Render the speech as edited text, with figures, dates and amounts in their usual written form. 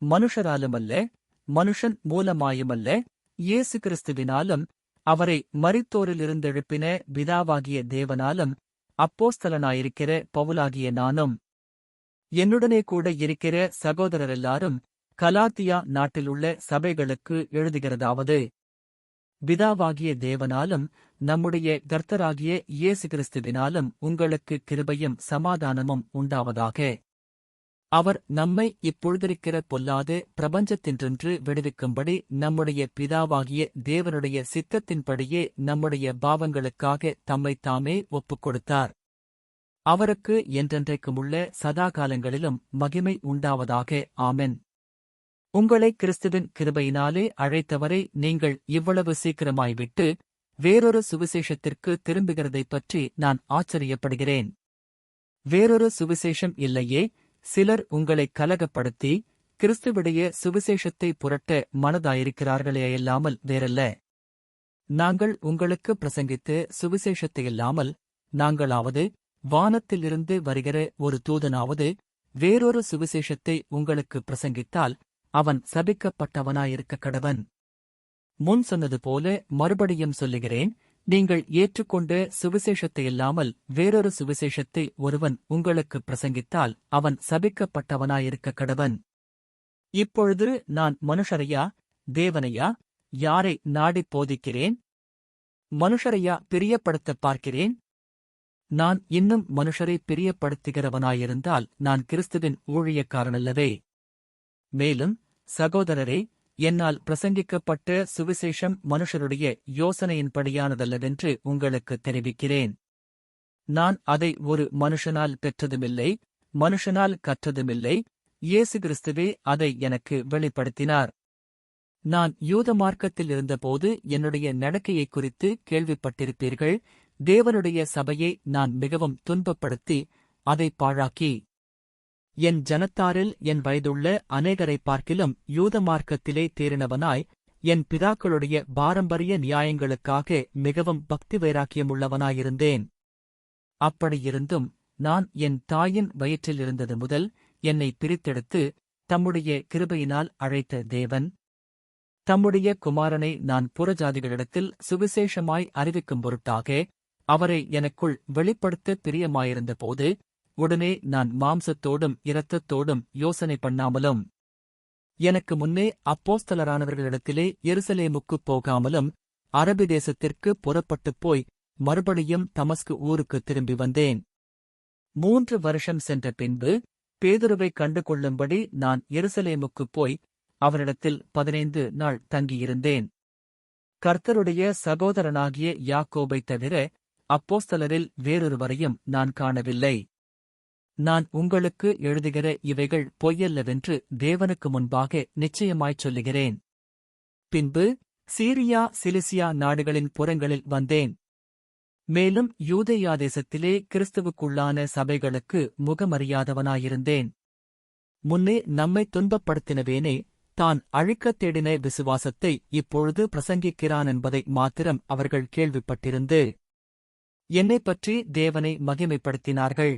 மனுஷராலுமல்ல, மனுஷன் மூலமாயுமல்ல, இயேசு கிறிஸ்துவினாலும், அவரை மரித்தோரிலிருந்தெழுப்பின பிதாவாகிய தேவனாலும், அப்போஸ்தலனாயிருக்கிற பவுலாகிய நானும், என்னுடனே கூட இருக்கிற சகோதரரெல்லாரும், கலாத்தியா நாட்டிலுள்ள சபைகளுக்கு எழுதுகிறதாவது: பிதாவாகிய தேவனாலும் நம்முடைய கர்த்தராகிய இயேசு கிறிஸ்துவினாலும் உங்களுக்கு கிருபையும் சமாதானமும் உண்டாவதாக. அவர் நம்மை இப்பொழுதிருக்கிற பொல்லாத பிரபஞ்சத்தினின்று விடுவிக்கும்படி நம்முடைய பிதாவாகிய தேவனுடைய சித்தத்தின்படியே நம்முடைய பாவங்களுக்காக தம்மைத்தாமே ஒப்புக் கொடுத்தார். அவருக்கு என்றென்றைக்குமுள்ள சதாகாலங்களிலும் மகிமை உண்டாவதாக. ஆமென். உங்களை கிறிஸ்துவின் கிருபையினாலே அழைத்தவரை நீங்கள் இவ்வளவு சீக்கிரமாய் விட்டு வேறொரு சுவிசேஷத்திற்கு திரும்புகிறதைப் பற்றி நான் ஆச்சரியப்படுகிறேன். வேறொரு சுவிசேஷம் இல்லையே. சிலர் உங்களை கலகப்படுத்தி கிறிஸ்துவுடைய சுவிசேஷத்தை புரட்ட மனதாயிருக்கிறார்களேயல்லாமல் வேறல்ல. நாங்கள் உங்களுக்கு பிரசங்கித்த சுவிசேஷத்தையில்லாமல் நாங்களாவது, வானத்திலிருந்து வருகிற ஒரு தூதனாவது வேறொரு சுவிசேஷத்தை உங்களுக்கு பிரசங்கித்தால் அவன் சபிக்கப்பட்டவனாயிருக்க கடவன். முன் சொன்னது போல மறுபடியும் சொல்லுகிறேன், நீங்கள் ஏற்றுக்கொண்ட சுவிசேஷத்தையில்லாமல் வேறொரு சுவிசேஷத்தை ஒருவன் உங்களுக்கு பிரசங்கித்தால் அவன் சபிக்கப்பட்டவனாயிருக்க கடவன். இப்பொழுது நான் மனுஷரையா தேவனையா யாரை நாடிப் போதிக்கிறேன்? மனுஷரையா பிரியப்படுத்தப் பார்க்கிறேன்? நான் இன்னும் மனுஷரை பிரியப்படுத்துகிறவனாயிருந்தால் நான் கிறிஸ்துவின் ஊழியக்காரனல்லவே. மேலும் சகோதரரே, என்னால் பிரசங்கிக்கப்பட்ட சுவிசேஷம் மனுஷருடைய யோசனையின்படியானதல்லவென்று உங்களுக்கு தெரிவிக்கிறேன். நான் அதை ஒரு மனுஷனால் பெற்றதுமில்லை, மனுஷனால் கற்றதுமில்லை, இயேசு கிறிஸ்துவே அதை எனக்கு வெளிப்படுத்தினார். நான் யூத மார்க்கத்தில் இருந்தபோது என்னுடைய நடக்கையைக் குறித்து கேள்விப்பட்டிருப்பீர்கள். தேவனுடைய சபையை நான் மிகவும் துன்பப்படுத்தி அதை பாழாக்கி என் ஜனத்தாரில் என் வயதுள்ள அநேகரைப் பார்க்கிலும் யூத மார்க்கத்திலே தேறினவனாய் என் பிதாக்களுடைய பாரம்பரிய நியாயங்களுக்காக மிகவும் பக்தி வைராக்கியமுள்ளவனாயிருந்தேன். அப்படியிருந்தும் நான் என் தாயின் வயிற்றிலிருந்தது முதல் என்னை பிரித்தெடுத்து தம்முடைய கிருபையினால் அழைத்த தேவன், தம்முடைய குமாரனை நான் புறஜாதிகளிடத்தில் சுவிசேஷமாய் அறிவிக்கும் பொருட்டாக அவரை எனக்குள் வெளிப்படுத்த பிரியமாயிருந்தபோது, உடனே நான் மாம்சத்தோடும் இரத்தத்தோடும் யோசனை பண்ணாமலும் எனக்கு முன்னே அப்போஸ்தலரானவர்களிடத்திலே எருசலேமுக்குப் போகாமலும் அரபி தேசத்திற்கு புறப்பட்டுப் போய் மறுபடியும் தமஸ்கு ஊருக்குத் திரும்பி வந்தேன். 3 வருஷம் சென்ற பின்பு பேதுருவைக் கண்டு கொள்ளும்படி நான் எருசலேமுக்குப் போய் அவரிடத்தில் 15 நாள் தங்கியிருந்தேன். கர்த்தருடைய சகோதரனாகிய யாக்கோபைத் தவிர அப்போஸ்தலரில் வேறொருவரையும் நான் காணவில்லை. நான் உங்களுக்கு எழுதுகிற இவைகள் பொய்யல்லவென்று தேவனுக்கு முன்பாக நிச்சயமாய்ச் சொல்லுகிறேன். பின்பு சீரியா சிலிசியா நாடுகளின் புறங்களில் வந்தேன். மேலும் யூதேயா தேசத்திலே கிறிஸ்துவுக்குள்ளான சபைகளுக்கு முகமறியாதவனாயிருந்தேன். முன்னே நம்மை துன்பப்படுத்தினவேனே தான் அழிக்கத் தேடின விசுவாசத்தை இப்பொழுது பிரசங்கிக்கிறான் என்பதை மாத்திரம் அவர்கள் கேள்விப்பட்டிருந்து என்னைப் பற்றி தேவனை மகிமைப்படுத்தினார்கள்.